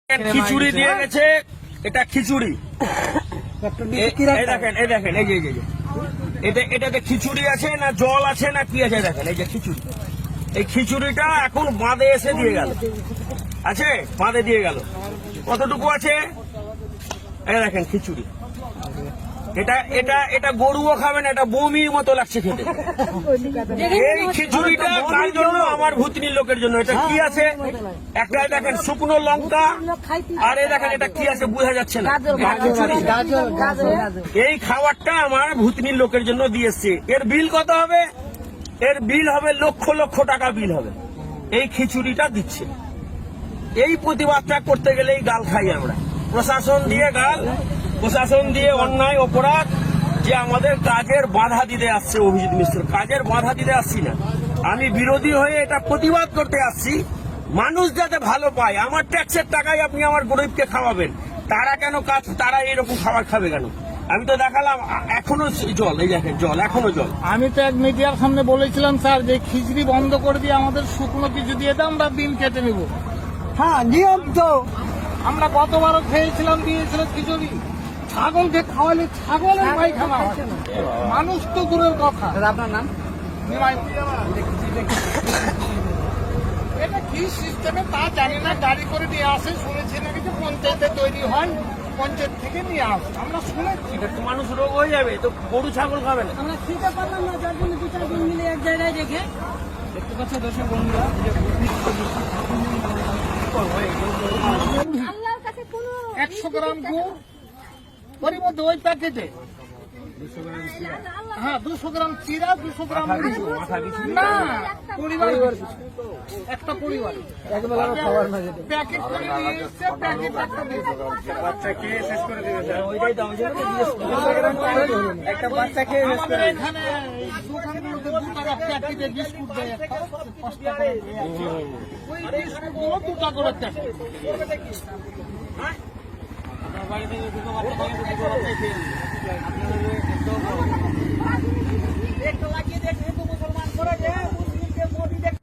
খিচুড়ি দিয়ে গেছে, এটা খিচুড়ি। দেখেন এই দেখেন এই যে এটাতে খিচুড়ি আছে না জল আছে না কি আছে, দেখেন এই যে খিচুড়ি। এই খিচুড়িটা এখন বাঁধে এসে দিয়ে গেল, আছে বাঁধে দিয়ে গেল। কতটুকু আছে এই দেখেন খিচুড়ি। এটা এটা এটা গরুও খাবেন, এটা বমির মতো লাগছে খেতে। এই খিচুড়িটা কার জন্য? আমার ভূতনির লোকের জন্য। এটা কি আছে? একটা দেখেন শুকনো লঙ্কা, আর এই দেখেন এটা কি আছে বোঝা যাচ্ছে না। এই খাবারটা আমার ভূতনির লোকের জন্য দিয়েছে। এর বিল কত হবে? এর বিল হবে লক্ষ লক্ষ টাকা বিল হবে। এই খিচুড়িটা দিচ্ছে। এই প্রতিবাদটা করতে গেলেই গাল খাই আমরা। প্রশাসন দিয়ে গাল, প্রশাসন দিয়ে অন্যায় অপরাধ, যে আমাদের কাজের বাধা দিতে আসছে। অভিজিৎ মিশ্র কাজের বাধা দিতে আসছি না, আমি বিরোধী হয়ে এটা প্রতিবাদ করতে আসছি। মানুষ যাতে ভালো পায়, আমার ট্যাক্সের টাকায় আপনি আমার গরিবকে খাওয়াবেন, তারা কেন কাজ, তারা এরকম খাবার খাবে কেন? আমি তো দেখালাম এখনো জল, এই দেখেন জল, এখনো জল। আমি তো এক মিডিয়ার সামনে বলেছিলাম স্যার যে খিচড়ি বন্ধ করে দিয়ে আমাদের শুকনো কিছু দিয়ে দাও, আমরা দিন কেটে নেব। হ্যাঁ নিয়ম তো। আমরা গতবারও খেয়েছিলাম, দিয়েছিল খিচুড়ি। ছাগলকে খাওয়ালে ছাগলের পায়খানা হয়, মানুষ তো দূরের কথা। আপনার নাম? এটা কি সিস্টেমে তা জানি না, গাড়ি করে নিয়ে আসে, শুনেছি নাকি যে পঞ্চায়েতে তৈরি হয়, পঞ্চায়েত থেকে নিয়ে আসে, আমরা শুনেছি। এটা তো মানুষ রোগ হয়ে যাবে, তো গরু ছাগল খাবে না। আমরা খেতে পারলাম না, যার জন্য 2-4 জন মিলে এক জায়গায় রেখে। দেখতে পাচ্ছ দর্শক বন্ধুরা, আল্লাহর কাছে কোনো 100 গ্রাম গুড় ওর মধ্যে ওই প্যাকেটে, হ্যাঁ 200 গ্রাম চিরা, 200 গ্রাম না পরিবার, একটা পরিবার প্যাকেট করে নিয়ে এসছে, প্যাকেট একটা বাচ্চা খেয়ে শেষ করে দেবে। একটা বাচ্চা খেয়ে আমাদের এখানে দোকানগুলোতে 2 টাকা প্যাকেটে বিস্কুট দেয়, একটা 5 টাকা করে দেয়। ওই বিস্কুটগুলো 2 টাকা করে প্যাকেট।